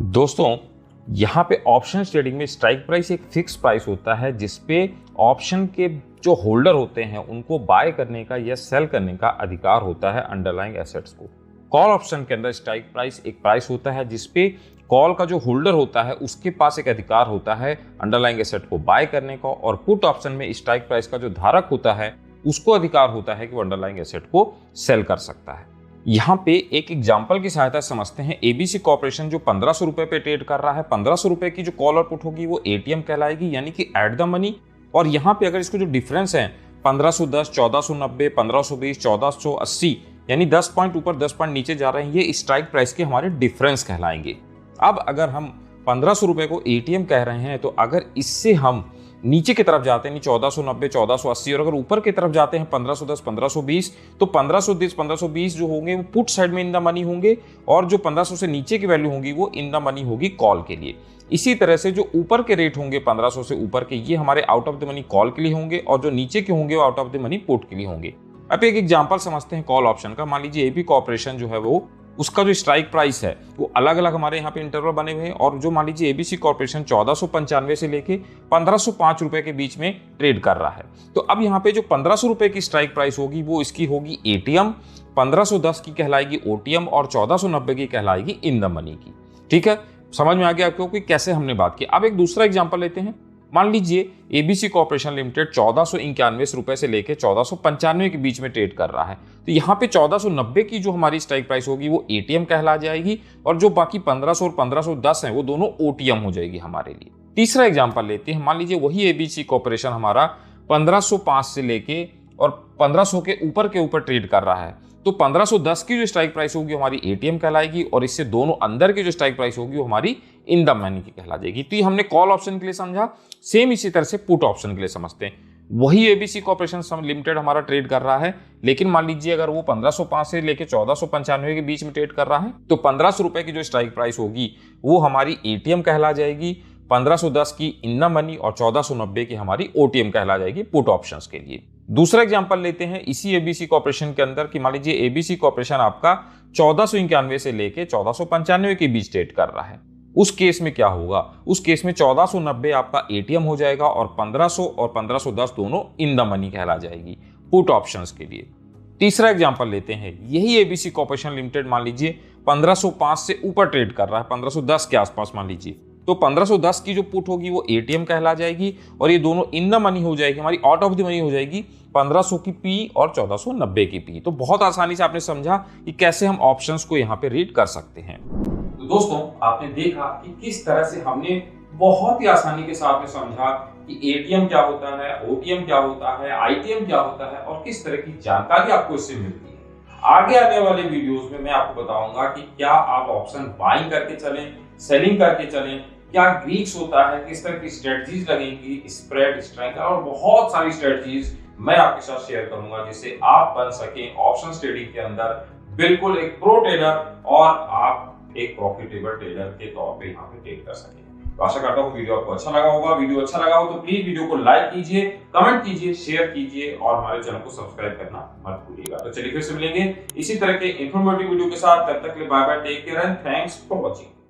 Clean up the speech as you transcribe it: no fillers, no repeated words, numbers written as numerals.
दोस्तों, यहाँ पे ऑप्शन ट्रेडिंग में स्ट्राइक प्राइस एक फिक्स प्राइस होता है जिसपे ऑप्शन के जो होल्डर होते हैं उनको बाय करने का या सेल करने का अधिकार होता है अंडरलाइंग एसेट्स को। कॉल ऑप्शन के अंदर स्ट्राइक प्राइस एक प्राइस होता है जिसपे कॉल का जो होल्डर होता है उसके पास एक अधिकार होता है अंडरलाइंग एसेट को बाय करने का, और पुट ऑप्शन में स्ट्राइक प्राइस का जो धारक होता है उसको अधिकार होता है कि वो अंडरलाइंग एसेट को सेल कर सकता है। यहाँ पे एक एग्जांपल की सहायता समझते हैं। एबीसी कॉर्पोरेशन जो 1500 रुपए पे ट्रेड कर रहा है, 1500 रुपए की जो कॉल और पुट होगी वो एटीएम कहलाएगी, यानी कि एट द मनी। और यहाँ पे अगर इसको जो डिफरेंस है 1510, 1490, 1520, 1480, यानी 10 पॉइंट ऊपर 10 पॉइंट नीचे जा रहे हैं, ये स्ट्राइक प्राइस के हमारे डिफरेंस कहलाएंगे। अब अगर हम 1500 रुपए को एटीएम कह रहे हैं, तो अगर इससे हम नीचे की तरफ जाते हैं 1490, 1480, और अगर ऊपर की तरफ जाते हैं 1510, 1520, तो 1510, 1520 जो होंगे वो पुट साइड में इन द मनी होंगे, और जो 1500 से नीचे की वैल्यू होगी वो इन द मनी होगी कॉल के लिए। इसी तरह से जो ऊपर के रेट होंगे 1500 से ऊपर के, ये हमारे out of the money call के लिए होंगे, और जो नीचे के होंगे वो out of the money put के लिए होंगे। अब एक एग्जांपल समझते हैं कॉल ऑप्शन का। मान लीजिए एबी कॉर्पोरेशन जो है वो उसका जो स्ट्राइक प्राइस है वो अलग अलग हमारे यहाँ पे इंटरवल बने हुए हैं, और जो मान लीजिए एबीसी कॉर्पोरेशन 1495 से लेके 1505 रुपए के बीच में ट्रेड कर रहा है। तो अब यहाँ पे जो 1500 रुपए की स्ट्राइक प्राइस होगी वो इसकी होगी एटीएम, 1510 की कहलाएगी ओटीएम, और 1490 की कहलाएगी इन द मनी की। ठीक है, समझ में आ गया आपको कि कैसे हमने बात की। अब एक दूसरा एग्जाम्पल लेते हैं। मान लीजिए एबीसी कॉर्पोरेशन लिमिटेड 1491 रुपए से लेकर 1495 के बीच में ट्रेड कर रहा है। तो यहाँ पे 1490 की जो हमारी स्ट्राइक प्राइस होगी वो एटीएम कहला जाएगी, और जो बाकी 1500 और 1510 है वो दोनों ओटीएम हो जाएगी हमारे लिए। तीसरा एग्जांपल लेते हैं। मान लीजिए वही एबीसी कॉर्पोरेशन हमारा 1505 से लेके और 1500 के ऊपर ट्रेड कर रहा है। तो 1510 की जो स्ट्राइक प्राइस होगी हमारी एटीएम कहलाएगी, और इससे दोनों अंदर की जो स्ट्राइक प्राइस होगी वो हमारी इन द मनी की कहला जाएगी। तो ये हमने कॉल ऑप्शन के लिए समझा। सेम इसी तरह से पुट ऑप्शन के लिए समझते हैं। वही एबीसी कॉर्पोरेशन लिमिटेड हमारा ट्रेड कर रहा है, लेकिन मान लीजिए अगर वो 1505 से लेकर 1495 के बीच में ट्रेड कर रहा है, तो 1500 रुपए की जो स्ट्राइक प्राइस होगी वो हमारी एटीएम कहला जाएगी, 1510 की इन द मनी, और 1490 की हमारी ओटीएम कहला जाएगी पुट ऑप्शंस के लिए। दूसरा एग्जांपल लेते हैं इसी एबीसी कॉर्पोरेशन के अंदर कि मान लीजिए एबीसी कॉर्पोरेशन आपका 1491 से लेके 1495 के बीच ट्रेड कर रहा है। उस केस में क्या होगा? उस केस में 1490 आपका एटीएम हो जाएगा, और 1500 और 1510 दोनों इन द मनी कहला जाएगी पुट ऑप्शंस के लिए। तीसरा एग्जांपल लेते हैं। यही एबीसी कॉर्पोरेशन लिमिटेड मान लीजिए 1505 से ऊपर ट्रेड कर रहा है, 1510 के आसपास मान लीजिए, तो 1510 की जो पुट होगी वो एटीएम कहला जाएगी, और ये दोनों इन द मनी हो जाएगी, हमारी आउट ऑफ द मनी हो जाएगी 1500 की पी और 1490 की पी। तो बहुत आसानी से आपने समझा कि कैसे हम ऑप्शंस को यहाँ पे रीड कर सकते हैं। तो दोस्तों, आपने देखा कि किस तरह से हमने बहुत ही आसानी के साथ में समझा कि एटीएम क्या होता है, ओटीएम क्या होता है, आईटीएम क्या होता है, और किस तरह की जानकारी आपको इससे मिलती है। आगे आने वाले वीडियोस में मैं आपको बताऊंगा कि क्या आप ऑप्शन बाइंग करके चलें, सेलिंग करके चलें, क्या ग्रीक्स होता है, किस तरह की स्ट्रेटजीज लगेंगी, स्प्रेड, स्ट्राइक, और बहुत सारी स्ट्रेटजीज मैं आपके साथ शेयर करूंगा, जिससे आप बन सकें ऑप्शन ट्रेडिंग के अंदर बिल्कुल एक प्रो ट्रेडर, और आप एक प्रॉफिटेबल ट्रेडर के तौर पे यहाँ पे ट्रेड कर सकें। तो आशा करता हूँ वीडियो आपको अच्छा लगा होगा। वीडियो अच्छा लगा हो तो प्लीज वीडियो को लाइक कीजिए, कमेंट कीजिए, शेयर कीजिए, और हमारे चैनल को सब्सक्राइब करना मत भूलिएगा। तो चलिए फिर से मिलेंगे इसी तरह के इंफॉर्मेटिव वीडियो के साथ। तब तक के लिए bye bye, take care and thanks for watching.